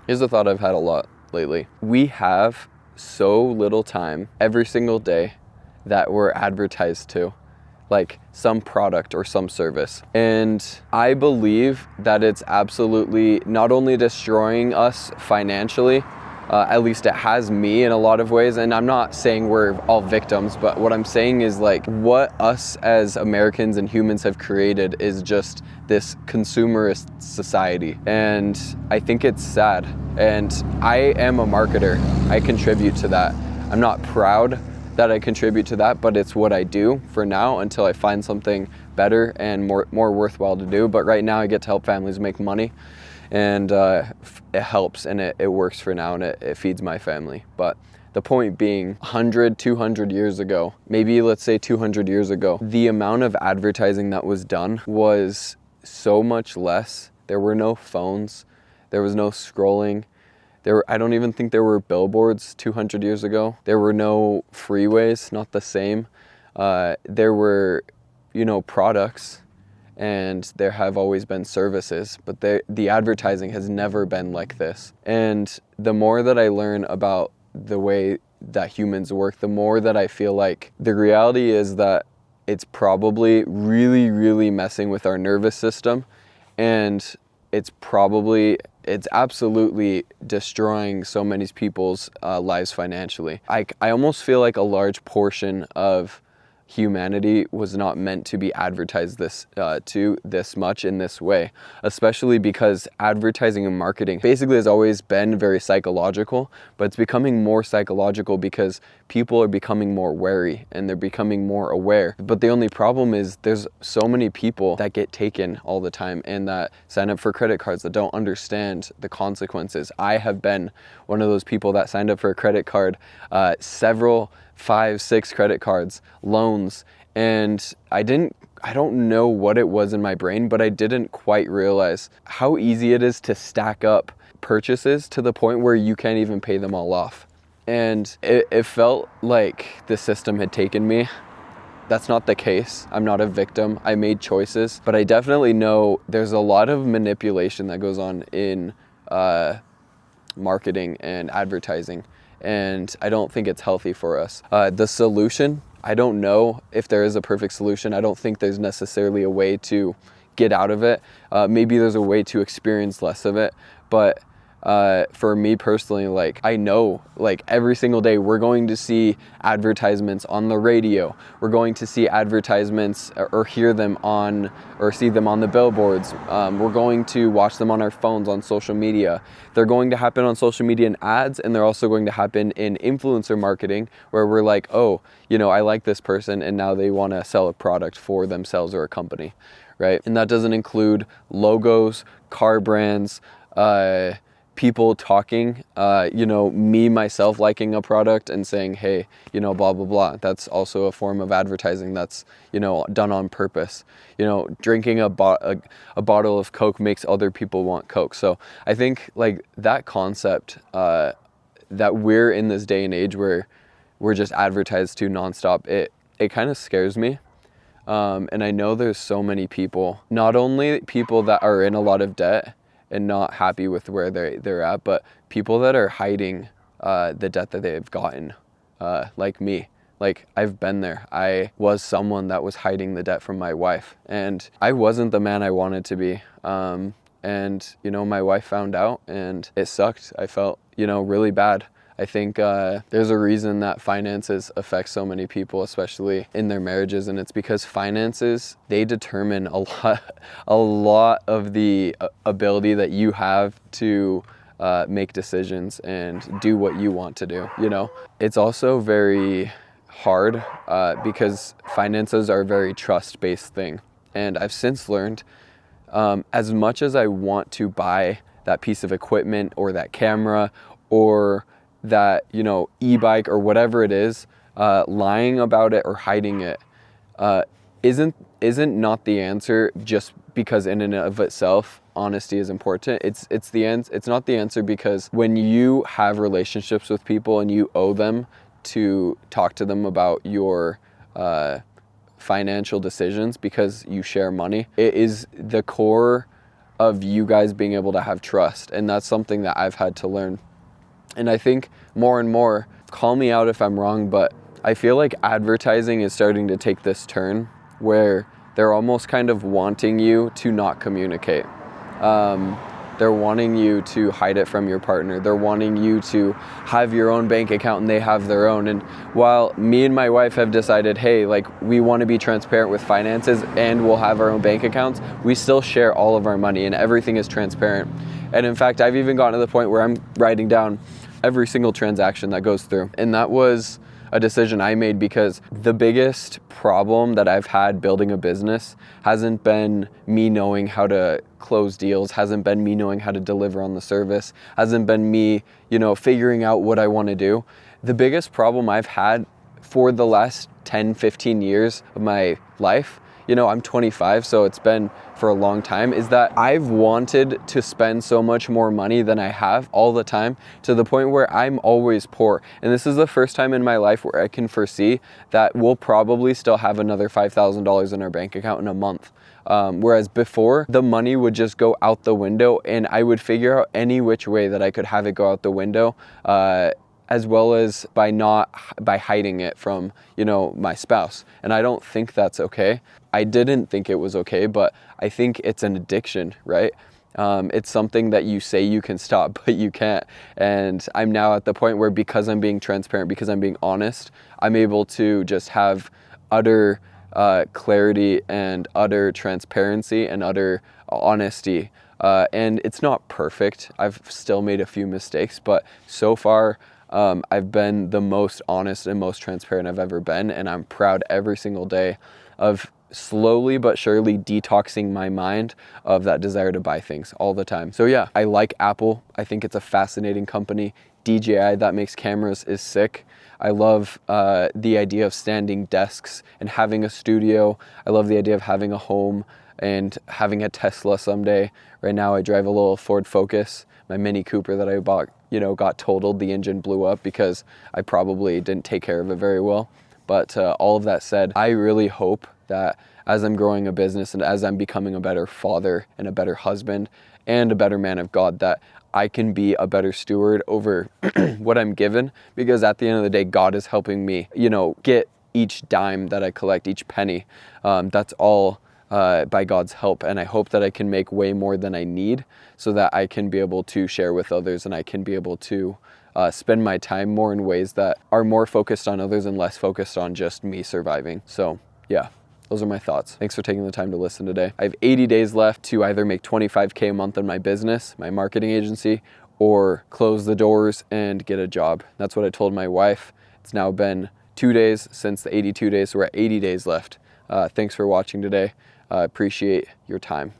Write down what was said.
Here's a thought I've had a lot lately. We have so little time every single day that we're advertised to, like some product or some service. And I believe that it's absolutely not only destroying us financially, at least it has me in a lot of ways. And I'm not saying we're all victims, but what I'm saying is like what us as Americans and humans have created is just this consumerist society. And I think it's sad. And I am a marketer. I contribute to that. I'm not proud that I contribute to that, but it's what I do for now until I find something better and more worthwhile to do. But right now I get to help families make money, and it helps, and it works for now, and it feeds my family. But the point being, 100, 200 years ago, maybe let's say 200 years ago, the amount of advertising that was done was so much less. There were no phones, there was no scrolling. I don't even think there were billboards 200 years ago. There were no freeways, not the same. There were, products, and there have always been services, but the advertising has never been like this. And the more that I learn about the way that humans work, the more that I feel like the reality is that it's probably really, really messing with our nervous system, and it's absolutely destroying so many people's lives financially. I almost feel like a large portion of humanity was not meant to be advertised this much in this way, especially because advertising and marketing basically has always been very psychological, but it's becoming more psychological because people are becoming more wary and they're becoming more aware. But the only problem is there's so many people that get taken all the time and that sign up for credit cards that don't understand the consequences. I have been one of those people that signed up for a credit card, 5, 6 credit cards, loans, and I don't know what it was in my brain, but I didn't quite realize how easy it is to stack up purchases to the point where you can't even pay them all off. And it felt like the system had taken me. That's not the case. I'm not a victim. I made choices, but I definitely know there's a lot of manipulation that goes on in marketing and advertising. And I don't think it's healthy for us. The solution, I don't know if there is a perfect solution. I don't think there's necessarily a way to get out of it. Maybe there's a way to experience less of it, but for me personally, I know every single day we're going to see advertisements on the radio. We're going to see advertisements or hear them or see them on the billboards. We're going to watch them on our phones, on social media. They're going to happen on social media in ads, and they're also going to happen in influencer marketing where we're like, oh, I like this person and now they want to sell a product for themselves or a company, right? And that doesn't include logos, car brands, people talking, me, myself liking a product and saying, hey, blah, blah, blah. That's also a form of advertising that's, done on purpose. Drinking a bottle of Coke makes other people want Coke. So I think that concept that we're in this day and age where we're just advertised to nonstop, it kind of scares me. And I know there's so many people, not only people that are in a lot of debt and not happy with where they're at, but people that are hiding the debt that they've gotten, like me. I've been there. I was someone that was hiding the debt from my wife, and I wasn't the man I wanted to be. And my wife found out, and it sucked. I felt really bad. I think there's a reason that finances affect so many people, especially in their marriages, and it's because finances, they determine a lot of the ability that you have to make decisions and do what you want to do. It's also very hard because finances are a very trust-based thing, and I've since learned as much as I want to buy that piece of equipment or that camera or that e-bike or whatever it is, lying about it or hiding it isn't not the answer, just because in and of itself honesty is important. It's not the answer, because when you have relationships with people and you owe them to talk to them about your financial decisions because you share money, it is the core of you guys being able to have trust. And that's something that I've had to learn. And I think more and more, call me out if I'm wrong, but I feel like advertising is starting to take this turn where they're almost kind of wanting you to not communicate. They're wanting you to hide it from your partner. They're wanting you to have your own bank account and they have their own. And while me and my wife have decided, hey, like we want to be transparent with finances and we'll have our own bank accounts, we still share all of our money and everything is transparent. And in fact, I've even gotten to the point where I'm writing down every single transaction that goes through. And that was a decision I made because the biggest problem that I've had building a business hasn't been me knowing how to close deals, hasn't been me knowing how to deliver on the service, hasn't been me, figuring out what I want to do. The biggest problem I've had for the last 10, 15 years of my life, I'm 25, so it's been for a long time, is that I've wanted to spend so much more money than I have all the time to the point where I'm always poor. And this is the first time in my life where I can foresee that we'll probably still have another $5,000 in our bank account in a month. Whereas before, the money would just go out the window and I would figure out any which way that I could have it go out the window, as well as by hiding it from, my spouse. And I don't think that's okay. I didn't think it was okay, but I think it's an addiction, right? It's something that you say you can stop, but you can't. And I'm now at the point where because I'm being transparent, because I'm being honest, I'm able to just have utter clarity and utter transparency and utter honesty. And it's not perfect. I've still made a few mistakes, but so far, I've been the most honest and most transparent I've ever been. And I'm proud every single day of slowly but surely detoxing my mind of that desire to buy things all the time. So yeah, I like Apple. I think it's a fascinating company. DJI that makes cameras is sick. I love the idea of standing desks and having a studio. I love the idea of having a home and having a Tesla someday. Right now I drive a little Ford Focus, my Mini Cooper that I bought, got totaled. The engine blew up because I probably didn't take care of it very well. But all of that said, I really hope that as I'm growing a business and as I'm becoming a better father and a better husband and a better man of God, that I can be a better steward over what I'm given, because at the end of the day, God is helping me, get each dime that I collect, each penny. That's all by God's help. And I hope that I can make way more than I need so that I can be able to share with others and I can be able to spend my time more in ways that are more focused on others and less focused on just me surviving. So yeah, those are my thoughts. Thanks for taking the time to listen today. I have 80 days left to either make $25K a month in my business, my marketing agency, or close the doors and get a job. That's what I told my wife. It's now been 2 days since the 82 days, so we're at 80 days left. Thanks for watching today. Appreciate your time.